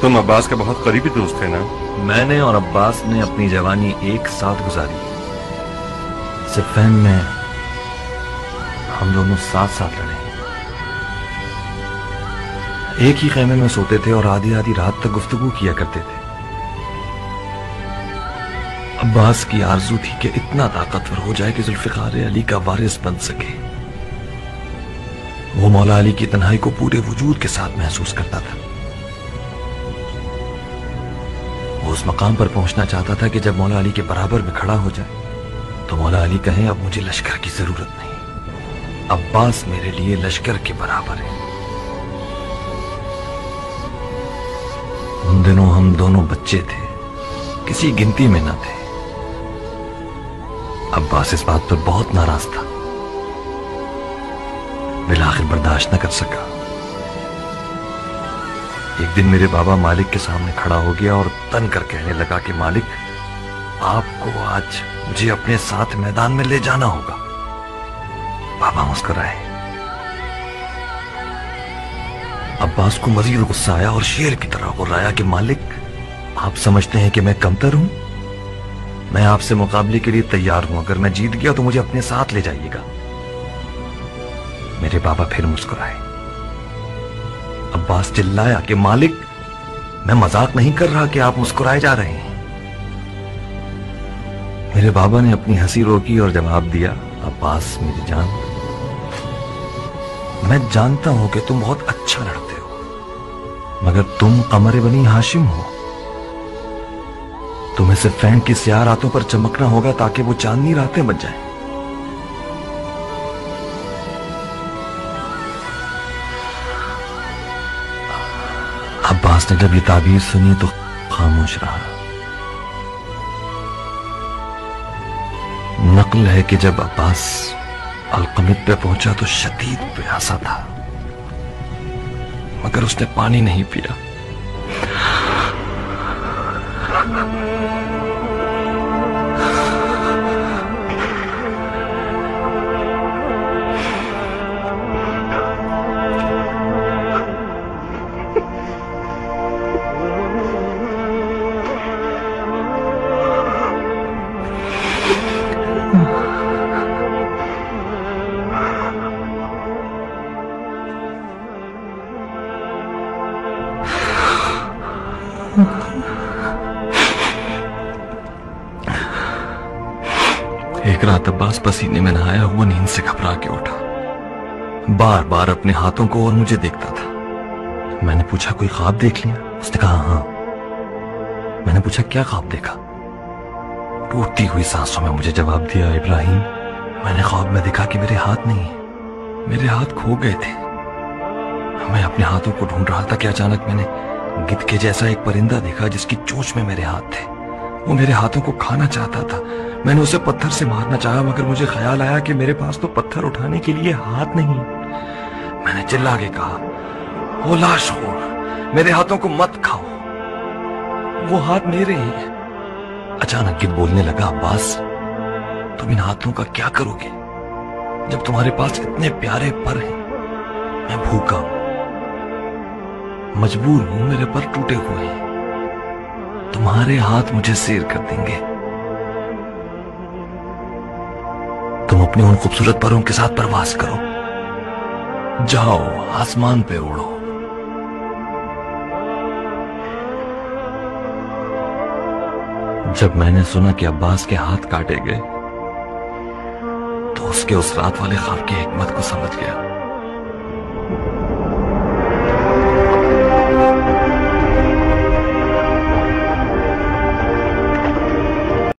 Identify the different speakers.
Speaker 1: तुम अब्बास का बहुत करीबी दोस्त थे ना?
Speaker 2: मैंने और अब्बास ने अपनी जवानी एक साथ गुजारी। सिफैन में हम दोनों साथ साथ लड़े। एक ही खेमे में सोते थे और आधी आधी रात तक गुफ्तगू किया करते थे। अब्बास की आरजू थी कि इतना ताकतवर हो जाए कि जुल्फिकार अली का वारिस बन सके। वो मौला अली की तन्हाई को पूरे वजूद के साथ महसूस करता था। वो उस मकाम पर पहुंचना चाहता था कि जब मौला अली के बराबर में खड़ा हो जाए तो मौला अली कहें, अब मुझे लश्कर की जरूरत नहीं, अब्बास मेरे लिए लश्कर के बराबर है। उन दिनों हम दोनों बच्चे थे, किसी गिनती में न थे। अब्बास इस बात पर बहुत नाराज था, बिलाखिर बर्दाश्त न कर सका। एक दिन मेरे बाबा मालिक के सामने खड़ा हो गया और तन कर कहने लगा कि मालिक, आपको आज मुझे अपने साथ मैदान में ले जाना होगा। बाबा मुस्कुराए। अब्बास को मजीद गुस्सा आया और शेर की तरह गुर्राया कि मालिक, आप समझते हैं कि मैं कमतर हूं? मैं आपसे मुकाबले के लिए तैयार हूं। अगर मैं जीत गया तो मुझे अपने साथ ले जाइएगा। मेरे बाबा फिर मुस्कुराए। अब्बास चिल्लाया कि मालिक, मैं मजाक नहीं कर रहा कि आप मुस्कुराए जा रहे हैं। मेरे बाबा ने अपनी हंसी रोकी और जवाब दिया, अब्बास मेरी जान, मैं जानता हूं कि तुम बहुत अच्छा लड़ते हो, मगर तुम कमर बनी हाशिम हो। तुम्हें सिफैन की स्याह रातों पर चमकना होगा ताकि वो चांदनी रातें बच जाएं। अब्बास ने जब ये ताबीर सुनी तो खामोश रहा। नकल है कि जब अब्बास अलकमित पे पहुंचा तो शदीद प्यासा था, मगर उसने पानी नहीं पिया। एक रात अब्बास पसीने में नहाया हुआ नींद से घबरा के उठा। बार बार अपने हाथों को और मुझे देखता था। मैंने पूछा, कोई ख्वाब देख लिया? उसने कहा हाँ। मैंने पूछा, क्या ख्वाब देखा? टूटती हुई सांसों में मुझे जवाब दिया, इब्राहिम, मैंने ख्वाब में देखा कि मेरे हाथ नहीं है, मेरे हाथ खो गए थे। मैं अपने हाथों को ढूंढ रहा था कि अचानक मैंने गिद्ध के जैसा एक परिंदा देखा जिसकी चोंच में मेरे हाथ थे। वो मेरे हाथों को खाना चाहता था। मैंने उसे पत्थर से मारना चाहा, मगर मुझे ख्याल आया कि मेरे पास तो पत्थर उठाने के लिए हाथ नहीं। मैंने चिल्ला के कहा, ओ लाशखोर, मेरे हाथों को मत खाओ, वो हाथ मेरे ही हैं। अचानक गिद्ध बोलने लगा, अब्बास, तुम इन हाथों का क्या करोगे जब तुम्हारे पास इतने प्यारे पर हैं? मैं भूखा हूं, मजबूर हूं, मेरे पर टूटे हुए हैं। तुम्हारे हाथ मुझे सैर कर देंगे। तुम अपने उन खूबसूरत परों के साथ परवास करो, जाओ आसमान पे उड़ो। जब मैंने सुना कि अब्बास के हाथ काटे गए तो उसके उस रात वाले ख्वाब की हिकमत को समझ गया।